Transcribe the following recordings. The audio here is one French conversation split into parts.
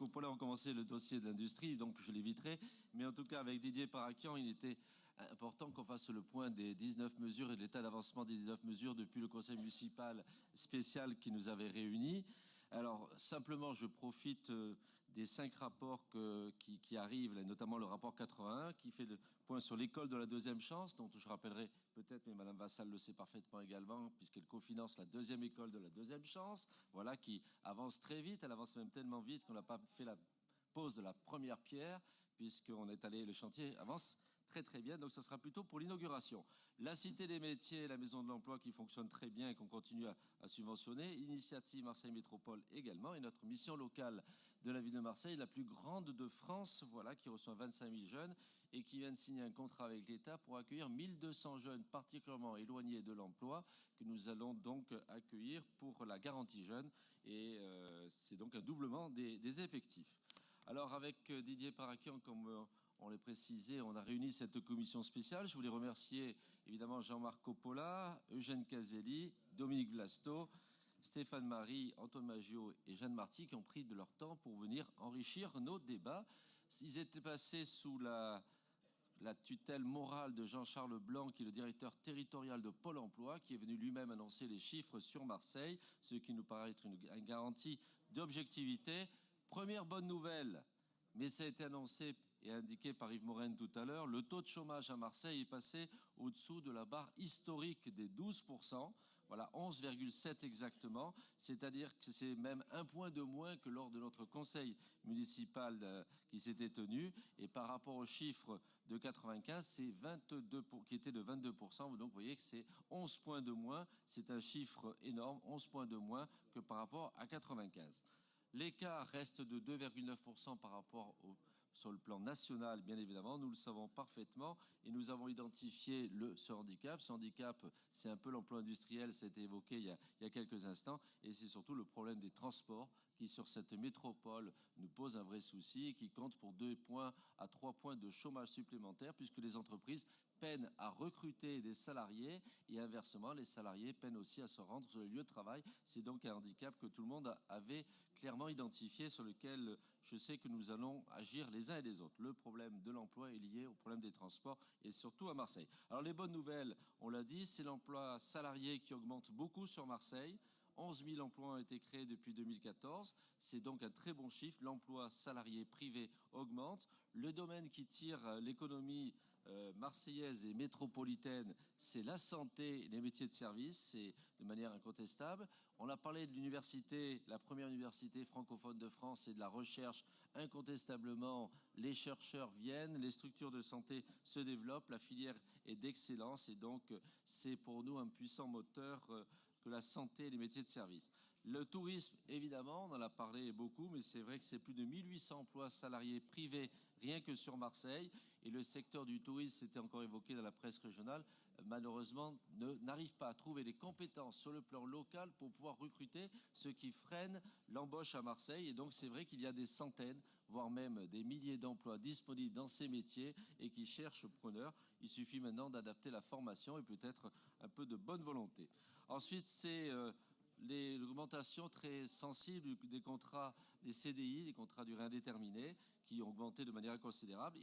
Coppola ont commencé le dossier de l'industrie, donc je l'éviterai. Mais en tout cas, avec Didier Parakian, il était important qu'on fasse le point des 19 mesures et de l'état d'avancement des 19 mesures depuis le conseil municipal spécial qui nous avait réunis. Alors, simplement, je profite des 5 rapports qui arrivent, là, notamment le rapport 81, qui fait le point sur l'école de la deuxième chance, dont je rappellerai peut-être, mais Madame Vassal le sait parfaitement également, puisqu'elle cofinance la deuxième école de la deuxième chance, voilà, qui avance très vite, elle avance même tellement vite qu'on n'a pas fait la pose de la première pierre, puisqu'on est allé, le chantier avance très très bien, donc ça sera plutôt pour l'inauguration. La Cité des métiers, la Maison de l'emploi qui fonctionne très bien et qu'on continue à subventionner, Initiative Marseille Métropole également, et notre mission locale de la ville de Marseille, la plus grande de France, voilà, qui reçoit 25 000 jeunes et qui vient de signer un contrat avec l'État pour accueillir 1200 jeunes particulièrement éloignés de l'emploi que nous allons donc accueillir pour la garantie jeune, et c'est donc un doublement des effectifs. Alors avec Didier Parakian, comme on l'a précisé, on a réuni cette commission spéciale. Je voulais remercier évidemment Jean-Marc Coppola, Eugène Caselli, Dominique Vlasto, Stéphane Marie, Antoine Maggio et Jeanne Marty qui ont pris de leur temps pour venir enrichir nos débats. Ils étaient passés sous la tutelle morale de Jean-Charles Blanc, qui est le directeur territorial de Pôle emploi, qui est venu lui-même annoncer les chiffres sur Marseille, ce qui nous paraît être une garantie d'objectivité. Première bonne nouvelle, mais ça a été annoncé et indiqué par Yves Morenne tout à l'heure, le taux de chômage à Marseille est passé au-dessous de la barre historique des 12%, voilà, 11,7 exactement, c'est-à-dire que c'est même un point de moins que lors de notre conseil municipal qui s'était tenu, et par rapport aux chiffres de 95, c'est 22 qui était de 22%, donc vous voyez que c'est 11 points de moins, c'est un chiffre énorme, 11 points de moins que par rapport à 95. L'écart reste de 2,9% par rapport sur le plan national, bien évidemment, nous le savons parfaitement, et nous avons identifié ce handicap. Ce handicap, c'est un peu l'emploi industriel, ça a été évoqué il y a quelques instants, et c'est surtout le problème des transports qui, sur cette métropole, nous pose un vrai souci et qui compte pour 2 points à 3 points de chômage supplémentaire, puisque les entreprises peinent à recruter des salariés et inversement, les salariés peinent aussi à se rendre sur les lieux de travail. C'est donc un handicap que tout le monde avait clairement identifié, sur lequel je sais que nous allons agir les uns et les autres. Le problème de l'emploi est lié au problème des transports et surtout à Marseille. Alors les bonnes nouvelles, on l'a dit, c'est l'emploi salarié qui augmente beaucoup sur Marseille. 11 000 emplois ont été créés depuis 2014. C'est donc un très bon chiffre. L'emploi salarié privé augmente. Le domaine qui tire l'économie marseillaise et métropolitaine, c'est la santé et les métiers de service, c'est de manière incontestable. On a parlé de l'université, la première université francophone de France, et de la recherche. Incontestablement, les chercheurs viennent, les structures de santé se développent, la filière est d'excellence, et donc c'est pour nous un puissant moteur que la santé et les métiers de service. Le tourisme, évidemment, on en a parlé beaucoup, mais c'est vrai que c'est plus de 1800 emplois salariés privés rien que sur Marseille. Et le secteur du tourisme, c'était encore évoqué dans la presse régionale, malheureusement n'arrive pas à trouver les compétences sur le plan local pour pouvoir recruter, ce qui freine l'embauche à Marseille. Et donc c'est vrai qu'il y a des centaines, voire même des milliers d'emplois disponibles dans ces métiers et qui cherchent preneurs. Il suffit maintenant d'adapter la formation et peut-être un peu de bonne volonté. Ensuite, c'est l'augmentation très sensible des contrats, des CDI, des contrats durée indéterminée, qui ont augmenté de manière considérable,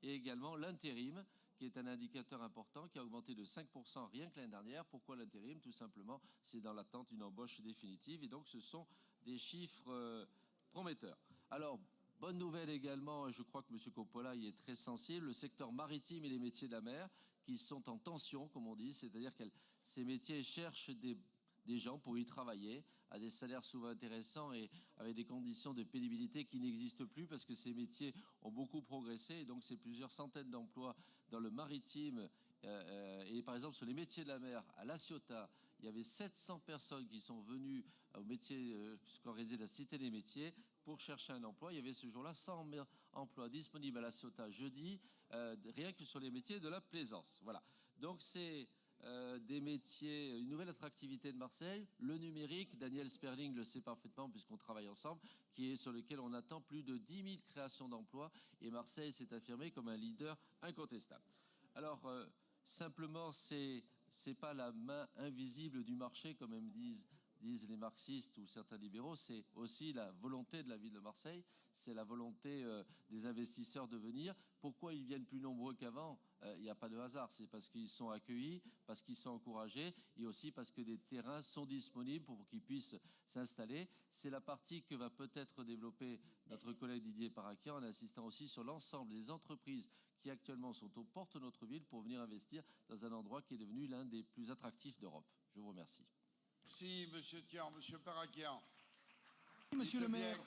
et également l'intérim, qui est un indicateur important, qui a augmenté de 5% rien que l'année dernière. Pourquoi l'intérim? Tout simplement, c'est dans l'attente d'une embauche définitive, et donc ce sont des chiffres prometteurs. Alors, bonne nouvelle également, je crois que M. Coppola y est très sensible, le secteur maritime et les métiers de la mer, qui sont en tension, comme on dit, c'est-à-dire que ces métiers cherchent des gens pour y travailler à des salaires souvent intéressants et avec des conditions de pénibilité qui n'existent plus, parce que ces métiers ont beaucoup progressé, et donc c'est plusieurs centaines d'emplois dans le maritime. Et par exemple, sur les métiers de la mer, à La Ciotat, il y avait 700 personnes qui sont venues au métier qu'organisait la Cité des métiers pour chercher un emploi. Il y avait ce jour-là 100 emplois disponibles à La Ciotat jeudi, rien que sur les métiers de la plaisance. Voilà. Donc c'est des métiers, une nouvelle attractivité de Marseille, le numérique, Daniel Sperling le sait parfaitement puisqu'on travaille ensemble, qui est sur lequel on attend plus de 10 000 créations d'emplois, et Marseille s'est affirmé comme un leader incontestable. Alors, simplement, c'est pas la main invisible du marché, comme elles me disent disent les marxistes ou certains libéraux, c'est aussi la volonté de la ville de Marseille, c'est la volonté des investisseurs de venir. Pourquoi ils viennent plus nombreux qu'avant? Il n'y a pas de hasard, c'est parce qu'ils sont accueillis, parce qu'ils sont encouragés et aussi parce que des terrains sont disponibles pour qu'ils puissent s'installer. C'est la partie que va peut-être développer notre collègue Didier Paraquian en insistant aussi sur l'ensemble des entreprises qui actuellement sont aux portes de notre ville pour venir investir dans un endroit qui est devenu l'un des plus attractifs d'Europe. Je vous remercie. Merci, monsieur Thiard. Monsieur Paraquian. Monsieur le maire.